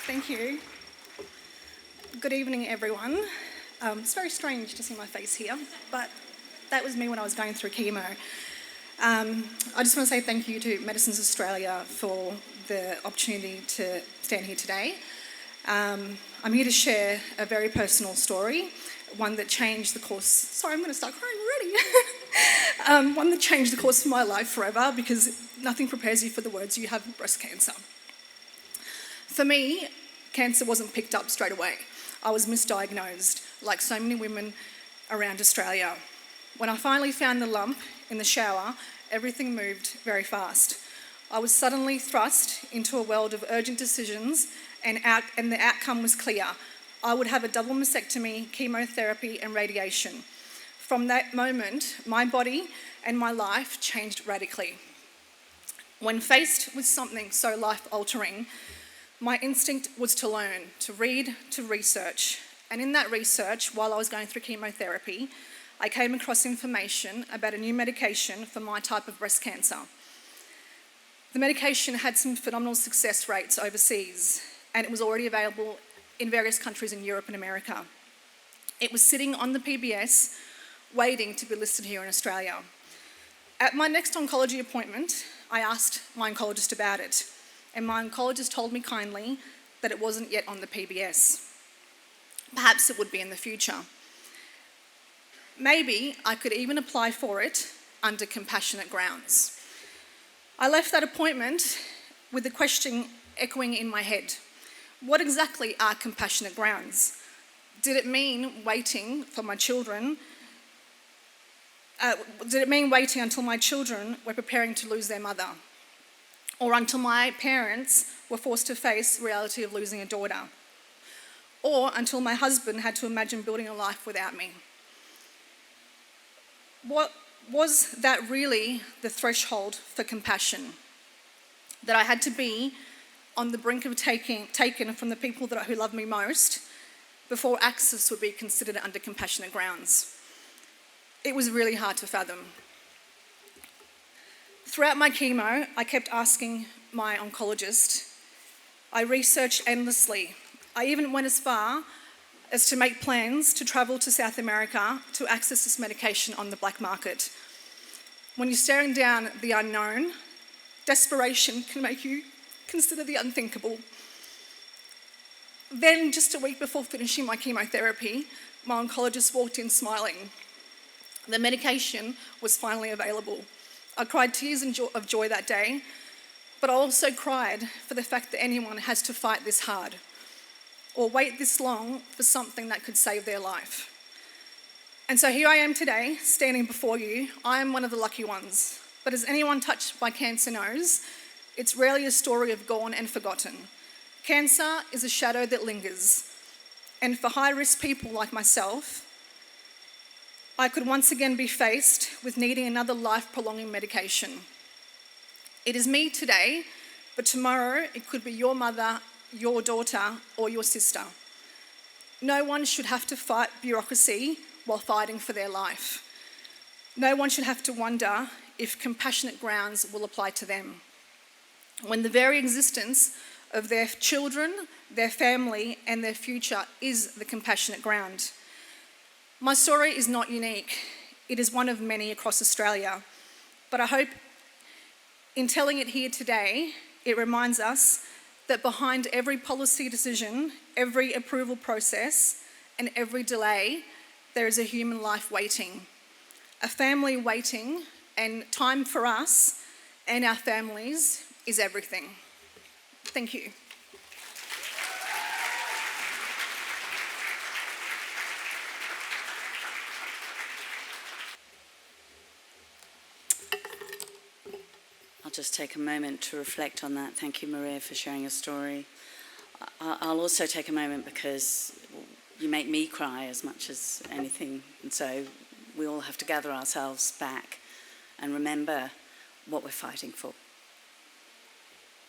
Thank you. Good evening, everyone. It's very strange to see my face here, but that was me when I was going through chemo. I just want to say thank you to Medicines Australia for the opportunity to stand here today. I'm here to share a very personal story, one that changed the course... Sorry, I'm going to start crying already. One that changed the course of my life forever, because nothing prepares you for the words you have with breast cancer. For me, cancer wasn't picked up straight away. I was misdiagnosed, like so many women around Australia. When I finally found the lump in the shower, everything moved very fast. I was suddenly thrust into a world of urgent decisions, and the outcome was clear. I would have a double mastectomy, chemotherapy, and radiation. From that moment, my body and my life changed radically. When faced with something so life-altering, my instinct was to learn, to read, to research. And in that research, while I was going through chemotherapy, I came across information about a new medication for my type of breast cancer. The medication had some phenomenal success rates overseas, and it was already available in various countries in Europe and America. It was sitting on the PBS, waiting to be listed here in Australia. At my next oncology appointment, I asked my oncologist about it, and my oncologist told me kindly that it wasn't yet on the PBS. Perhaps it would be in the future. Maybe I could even apply for it under compassionate grounds. I left that appointment with the question echoing in my head. What exactly are compassionate grounds? Did it mean waiting for my children? Did it mean waiting until my children were preparing to lose their mother? Or until my parents were forced to face the reality of losing a daughter? Or until my husband had to imagine building a life without me? What was that really the threshold for compassion? That I had to be on the brink of taken from the people who love me most before access would be considered under compassionate grounds. It was really hard to fathom. Throughout my chemo, I kept asking my oncologist. I researched endlessly. I even went as far as to make plans to travel to South America to access this medication on the black market. When you're staring down the unknown, desperation can make you consider the unthinkable. Then, just a week before finishing my chemotherapy, my oncologist walked in smiling. The medication was finally available. I cried tears of joy that day, but I also cried for the fact that anyone has to fight this hard or wait this long for something that could save their life. And so here I am today, standing before you. I am one of the lucky ones. But as anyone touched by cancer knows, it's rarely a story of gone and forgotten. Cancer is a shadow that lingers. And for high-risk people like myself, I could once again be faced with needing another life-prolonging medication. It is me today, but tomorrow it could be your mother, your daughter, or your sister. No one should have to fight bureaucracy while fighting for their life. No one should have to wonder if compassionate grounds will apply to them, when the very existence of their children, their family, and their future is the compassionate ground. My story is not unique. It is one of many across Australia. But I hope in telling it here today, it reminds us that behind every policy decision, every approval process, and every delay, there is a human life waiting, a family waiting, and time for us and our families is everything. Thank you. I'll just take a moment to reflect on that. Thank you, Maria, for sharing your story. I'll also take a moment because you make me cry as much as anything, and so we all have to gather ourselves back and remember what we're fighting for.